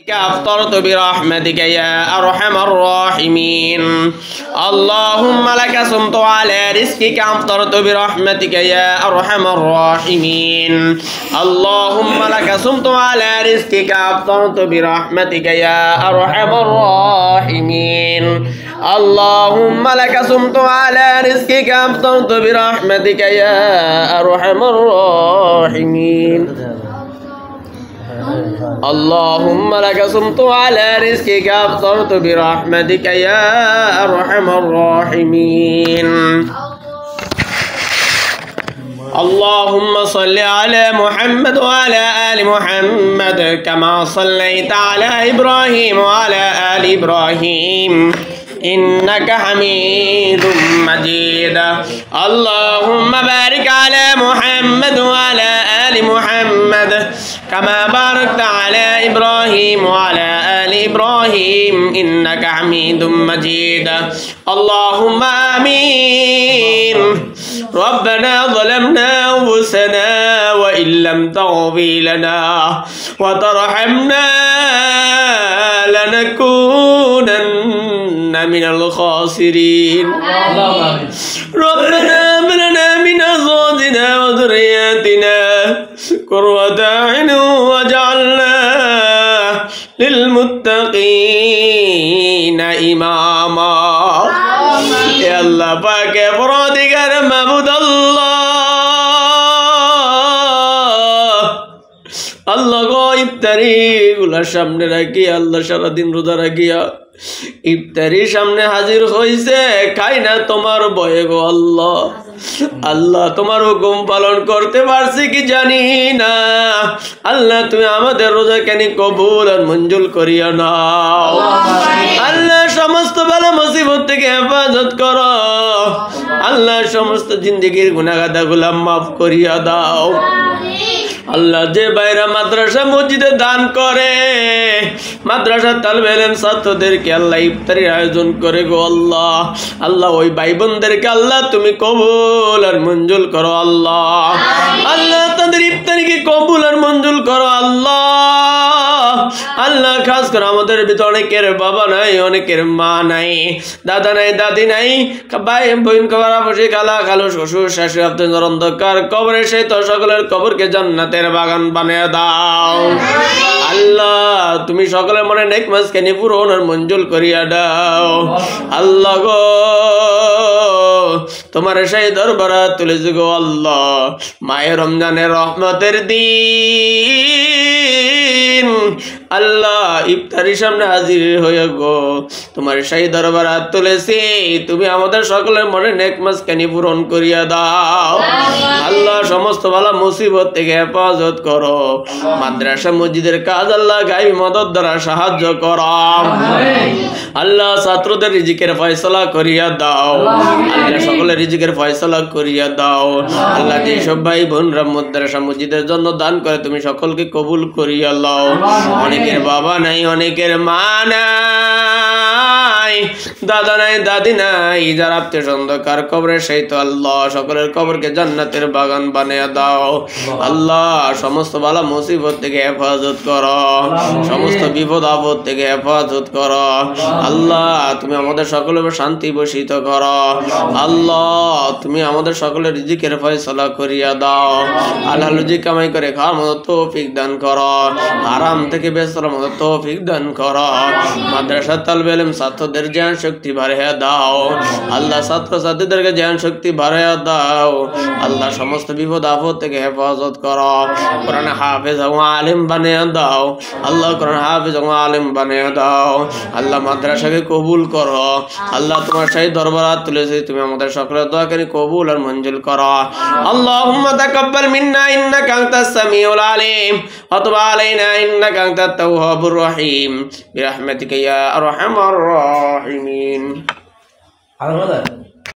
أفطرت برحمتك يا أرحم الراحمين. اللهم لك صمت على رزقك أفطرت برحمتك يا أرحم الراحمين. اللهم لك صمت على رزقك أفطرت برحمتك يا أرحم الراحمين. اللهم لك صمت على رزقك أفطرت برحمتك يا أرحم الراحمين. اللهم لك صمت على رزقك أفطرت برحمتك يا أرحم الراحمين. اللهم صل على محمد وعلى آل محمد كما صليت على إبراهيم وعلى آل إبراهيم إنك حميد مجيد. اللهم بارك على محمد وعلى آل محمد كما باركت على إبراهيم وعلى آل إبراهيم إنك حميد مجيد. اللهم آمين. ربنا ظلمنا أنفسنا وإن لم تغفر لنا وترحمنا لنكونن من الخاسرين. ربنا هب لنا من أزواجنا وذرياتنا قرة أعين واجعلنا للمتقين إماما. يا الله পাক পরদিগার মাবুদ আল্লাহ গো ইফতারি গুলার সামনে রাখি আল্লাহ সারাদিন রোজা রাখিয়া ইফতারির সামনে হাজির হইছে খাই না তোমার ভয়ে গো আল্লাহ। আল্লাহ তোমার হুকুম পালন করতে পারছি কি জানি না। আল্লাহ তুমি আমাদের রোজা কেন কবুল আর মঞ্জুর করিয়া নাও। আল্লাহ সমস্ত বালা মুসিবত থেকে হেফাজত করো। আল্লাহ সমস্ত জিন্দেগির গুনাহগাদা গুলা মাফ করিয়া দাও। আল্লাহ যে বাইরা মাদ্রাসা মসজিদে দান করে মাদ্রাসা তালবে ইলম ছাত্রদেরকে আল্লাহ ইফতারির আয়োজন করে গো আল্লাহ। আল্লাহ ওই ভাই বোনদেরকে আল্লাহ তুমি কবুল আর মঞ্জুর করো আল্লাহ। আল্লাহ তাদের ইফতারিকে কবুল আর মঞ্জুর করো আল্লাহ। আল্লাহ খাস করে আমাদের ভিতরে অনেকের বাবা নাই, অনেকের মা নাই, দাদা নাই, দাদি নাই, ভাই বোন কবর বসে খালা খালু শ্বশুর শাশুড়ি আপনার অন্ধকার কবরে সেই তো সকলের কবরকে জান্নাতের বাগান বানিয়ে দাও। আল্লাহ তুমি সকলের মনে নেক মাসখানি পূরণ আর মঞ্জুর করিয়া দাও। আল্লাহ গো তোমার সেই দরবারে তুলেছি গো আল্লাহ। মায়ের রমজানের রহমতের দিন আল্লাহ ইফতারির সামনে হাজির হয়ে গো তোমার সেই দরবারে তুলেছি। তুমি আমাদের সকলের মনে নেক মাসখানি পূরণ করিয়া দাও। আল্লাহ সমস্ত বালা মুসিবত থেকে হেফাজত করো। মাদ্রাসা মসজিদের কাজ আল্লাহ গায়বী মদদ দ্বারা সাহায্য করো। আল্লাহ ছাত্রদের রিজিকের ফয়সালা করিয়া দাও। আল্লাহ সকলের রিজিকের ফয়সালা করিয়া দাও। আল্লাহ যেসব ভাই বোনরা মাদ্রাসা মসজিদের জন্য দান করে তুমি সকলকে কবুল করিয়া লও। অনেকের বাবা নাই, অনেকের মা নাই, দাদা নাই, দাদি নাই, যারা আত্মীয় অন্ধকার কবরে সেই তো আল্লাহ সকলের কবরকে জান্নাতের বাগান বানিয়ে দাও। আল্লাহ সমস্ত বালা মুসিবত থেকে হেফাজত করো, সমস্ত বিপদ আপদ থেকে হেফাজত করো। আল্লাহ তুমি আমাদের সকলের শান্তি বসিত করো। আল্লাহ তুমি আমাদের সকলের রিজিকের ফয়সালা করিয়া দাও। আল্লাহ রিজিক কামাই করে খাওয়ার মতো তৌফিক দান করো। আরাম থেকে বেসর মতো তৌফিক দান করো। মাদ্রাসা তালবে ইলম ছাত্রদের জ্ঞান শক্তি বাড়াইয়া দাও। আল্লাহ ছাত্র ছাত্রীদেরকে জ্ঞান শক্তি বাড়াইয়া দাও। আল্লাহ সমস্ত বিপদ আপদ থেকে হেফাজত করো। কোরআন হাফেজ ও আলিম বানিয়ে দাও। আল্লাহ কোরআন হাফেজ ও আলিম বানিয়ে দাও। আল্লাহ মাদ্রাসাকে কবুল করো। আল্লাহ তোমার সেই দরবারে তুলেছি তুমি আমাদের সকলের দোয়াকে কবুল আর মঞ্জুর করো। আল্লাহুম্মা তাকাব্বাল মিন্না ইন্নাকা আনতাস সামিউল আলিম ওয়া তুব আলাইনা ইন্নাকা আনতাত তাওয়াবুর রহিম বিরহমাতিকা ইয়া আরহামার রাহিমিন।